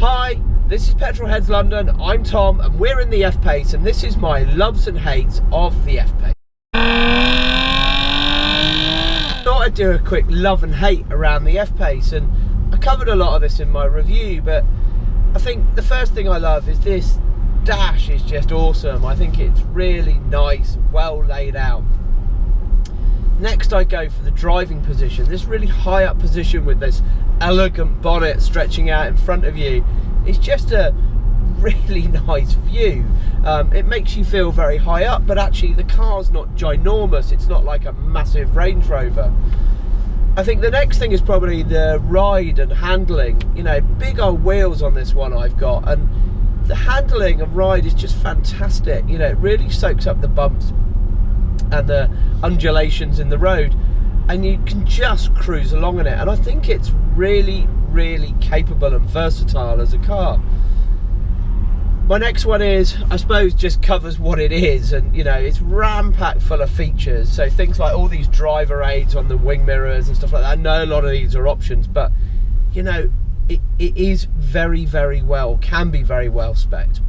Hi, this is Petrolheads London, I'm Tom and we're in the F-Pace and this is my loves and hates of the F-Pace. I thought I'd do a quick love and hate around the F-Pace, and I covered a lot of this in my review, but I think the first thing I love is this dash is just awesome. I think it's really nice, well laid out. Next I go for the driving position, this really high up position with this elegant bonnet stretching out in front of you. It's just a really nice view. It makes you feel very high up, but actually the car's not ginormous, it's not like a massive Range Rover. I think the next thing is probably the ride and handling. You know, big old wheels on this one I've got, and the handling and ride is just fantastic. You know, it really soaks up the bumps and the undulations in the road, and you can just cruise along in it. And I think it's really capable and versatile as a car. My next one is, I suppose, just covers what it is, and you know, it's ram-packed full of features. So things like all these driver aids on the wing mirrors and stuff like that. I know a lot of these are options, but you know, it is very well, can be very well spec'd.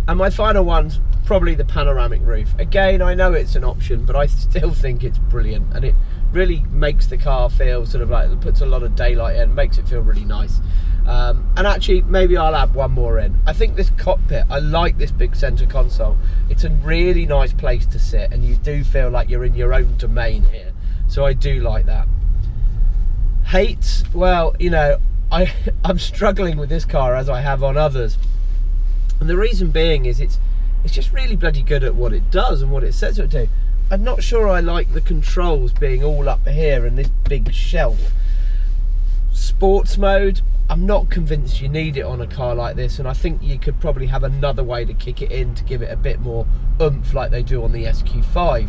And my final one's probably the panoramic roof. Again, I know it's an option, but I still think it's brilliant, and it really makes the car feel sort of like, it puts a lot of daylight in, makes it feel really nice. And actually, maybe I'll add one more in. I think this cockpit, I like this big center console. It's a really nice place to sit, and you do feel like you're in your own domain here. So I do like that. Hates, well, you know, I'm struggling with this car as I have on others. And the reason being is it's just really bloody good at what it does and what it says it would do. I'm not sure I like the controls being all up here in this big shelf. Sports mode, I'm not convinced you need it on a car like this, and I think you could probably have another way to kick it in to give it a bit more oomph like they do on the SQ5.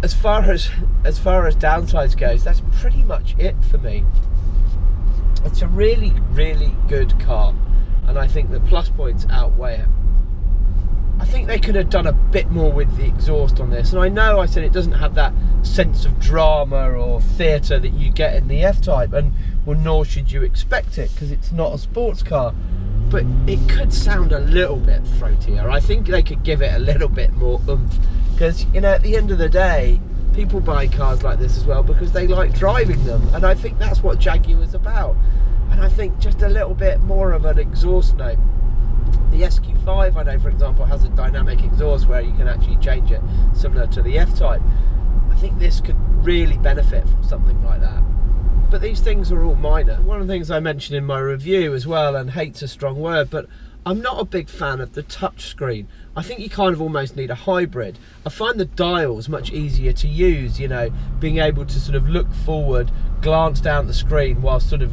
As far as downsides goes, that's pretty much it for me. It's a really good car, and I think the plus points outweigh it. I think they could have done a bit more with the exhaust on this, and I know I said it doesn't have that sense of drama or theatre that you get in the F-Type, and well, nor should you expect it because it's not a sports car, but it could sound a little bit throatier. I think they could give it a little bit more oomph, because you know, at the end of the day, people buy cars like this as well because they like driving them, and I think that's what Jaguar is about. And I think just a little bit more of an exhaust note. The SQ5, I know, for example, has a dynamic exhaust where you can actually change it, similar to the F-Type. I think this could really benefit from something like that. But these things are all minor. One of the things I mentioned in my review as well, and hate's a strong word, but I'm not a big fan of the touch screen. I think you kind of almost need a hybrid. I find the dials much easier to use, you know, being able to sort of look forward, glance down the screen while sort of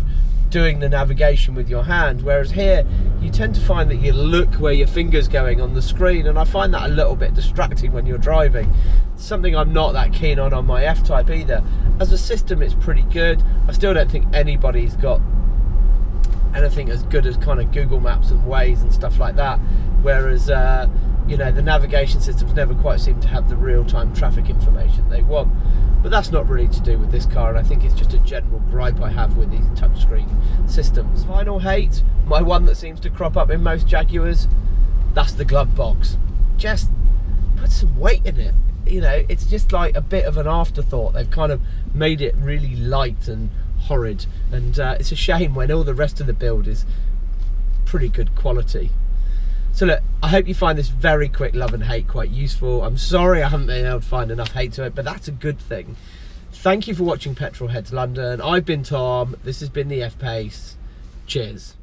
doing the navigation with your hand, whereas here you tend to find that you look where your finger's going on the screen, and I find that a little bit distracting when you're driving. It's something I'm not that keen on my F-Type either. As a system, it's pretty good. I still don't think anybody's got anything as good as kind of Google Maps and Waze and stuff like that, whereas you know, the navigation systems never quite seem to have the real-time traffic information they want. But that's not really to do with this car, and I think it's just a general gripe I have with these touchscreen systems. Final hate, my one that seems to crop up in most Jaguars, that's the glove box. Just put some weight in it. You know, it's just like a bit of an afterthought. They've kind of made it really light and horrid, and it's a shame when all the rest of the build is pretty good quality. So look, I hope you find this very quick love and hate quite useful. I'm sorry I haven't been able to find enough hate to it, but that's a good thing. Thank you for watching Petrolheads London. I've been Tom, this has been the F-Pace. Cheers.